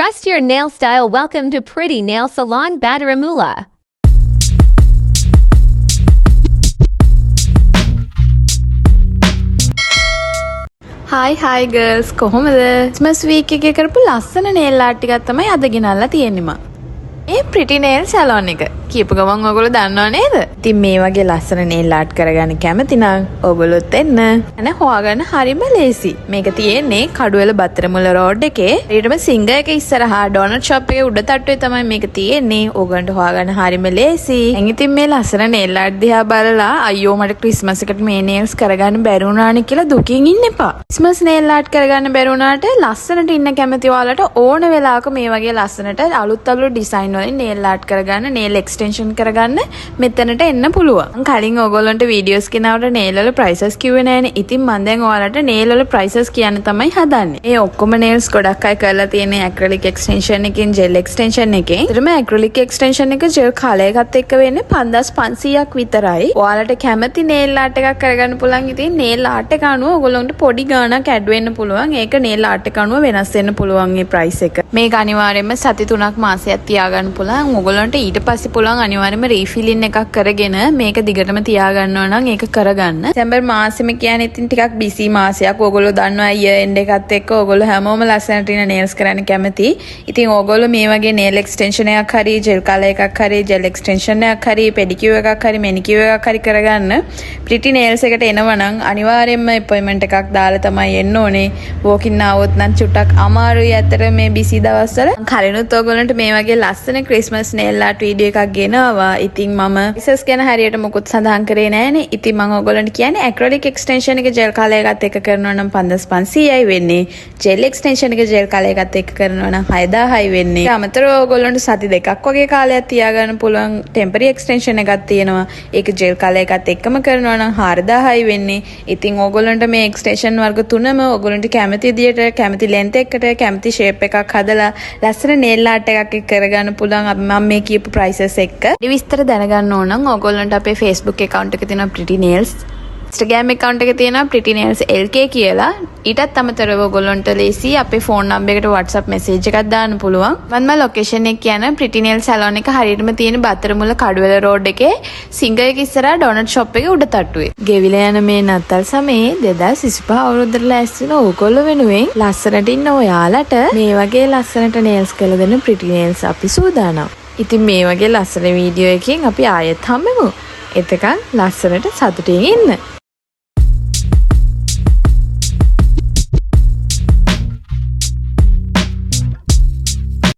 Trust your nail style. Welcome to Pretty Nail Salon Badaramula. Hi girls, කොහොමද? Christmas week එකේ කරපු ලස්සන nail art ටිකක් තමයි අද ගෙනල්ලා තියෙන්නේ මම. මේ Pretty Nail Salon එක. කියපු ගමන් ඔයගොල්ලෝ දන්නව නේද? ඉතින් මේ වගේ ලස්සන nail art කරගන්න කැමති නම් ඔයගොල්ලොත් එන්න. අනේ හොයාගන්න හරිම ලේසි. මේක තියෙන්නේ කඩුවෙල බත්තරමුල්ල රෝඩ් එකේ. ඊටම සිංගර් එක ඉස්සරහා ඩොනට් ෂොප් එකේ උඩ තට්ටුවේ තමයි මේක තියෙන්නේ. ඕගන්ට හොයාගන්න හරිම ලේසි. ඉතින් මේ ලස්සන nail art දිහා බලලා අයියෝ මට ක්‍රිස්මස් එකට මේ nails කරගන්න බැරි වුණානේ කියලා දුකින් ඉන්න එපා. ක්‍රිස්මස් nail art කරගන්න බැරි වුණාට ලස්සනට ඉන්න කැමති ඔයාලට ඕන වෙලාවක මේ වගේ ලස්සනට අලුත් nail වලින් nail art කරගන්න nail extension කරගන්න මෙතනට එන්න පුළුවන්. කලින් ඔයගොල්ලන්ට වීඩියෝස් ගෙනාවට nail වල prices කිව්වේ නෑනේ. ඉතින් මම දැන් ඔයාලට nail වල prices කියන්න තමයි හදන්නේ. මේ ඔක්කොම nails ගොඩක් අය කරලා තියෙන්නේ acrylic extension එකකින් gel extension එකෙන්. ඊටම acrylic extension එක gel color එකත් එක්ක වෙන්නේ 5500ක් විතරයි. ඔයාලට කැමති nail art එකක් කරගන්න පුළුවන්. ඉතින් nail art එක අනුව ඔයගොල්ලන්ට පොඩි ගාණක් add වෙන්න පුළුවන්. ඒක nail art එක අනුව වෙනස් වෙන්න පුළුවන් මේ price එක. මේක අනිවාර්යයෙන්ම සති 3ක් මාසයක් තියාගන්න පුළුවන්. ඔයගොල්ලන්ට ඊට පස්සේ පුළුවන් අනිවාර්යයෙන්ම රීෆිලින් එකක් කරගෙන මේක දිගටම තියාගන්නවා නම් ඒක කරගන්න. දෙසැම්බර් මාසෙම කියන්නේ ඉතින් ටිකක් බිසි මාසයක්. ඔයගොල්ලෝ දන්නවා year end එකත් එක්ක ඔයගොල්ලෝ හැමෝම ලස්සනට ඉන්න nails කරන්න කැමති. ඉතින් ඔයගොල්ලෝ මේ වගේ nail extension එකක් හරි gel color එකක් හරි gel extension එකක් හරි pedicure එකක් හරි manicure එකක් හරි කරගන්න Pretty Nails එකට එනවා නම් අනිවාර්යයෙන්ම appointment එකක් දාලා තමයි එන්න ඕනේ. walk in આવොත් නම් චුට්ටක් අමාරුයි අතර මේ බිසි දවස්වල. කලිනුත් ඔයගොල්ලන්ට මේ වගේ ලස්සන Christmas nail art video එකක් ගෙනාවා. ඉතින් මම prices ගැන හරියට මොකුත් සඳහන් කරේ නෑනේ. ඉතින් මම ඔයගොල්ලන්ට කියන්නේ acrylic extension එක gel color එකත් එක්ක කරනවා නම් 5500යි වෙන්නේ. gel extension එක gel color එකත් එක්ක කරනවා නම් 6000යි වෙන්නේ. අමතරව ඔයගොල්ලන්ට සති දෙකක් වගේ කාලයක් තියාගන්න පුළුවන් temporary extension එකක් තියෙනවා. ඒක gel color එකත් එක්කම කරනවා නම් 4000යි වෙන්නේ. ඉතින් ඔයගොල්ලන්ට මේ extension වර්ග තුනම ඔයගොල්ලන්ට කැමති විදියට කැමති length එකකට කැමති shape එකක් හදලා ලස්සන nail art එකක් කරගන්න පුළුවන්. අපි මම මේ කියපු prices එක්ක විස්තර දැනගන්න ඕන නම් ඔයගොල්ලන්ට අපේ Facebook account එක තියෙනවා Pretty Nails. Instagram account එක තියෙනවා Pretty Nails LK කියලා. ඊටත් අමතරව ඔයගොල්ලන්ට ලේසි අපේ phone number එකට WhatsApp message එකක් දාන්න පුළුවන්. මම location එක කියන Pretty Nails salon එක හරියටම තියෙන බත්තරමුල්ල කඩුවෙල road එකේ සිංගර් එක ඉස්සරහා donut shop එකේ උඩ තට්ටුවේ. ගෙවිලා යන මේ නත්තල් සමයේ 2025 අවුරුද්දට ලෑස්ති වෙන ඕගොල්ලෝ වෙනුවෙන් ලස්සනට ඉන්න ඔයාලට මේ වගේ ලස්සනට nails කරලා දෙන්න Pretty Nails අපි සූදානම්. ඉතින් මේ වගේ ලස්සන වීඩියෝ එකකින් අපි ආයෙත් හම්බෙමු. එතකන් ලස්සනට සතුටින් ඉන්න.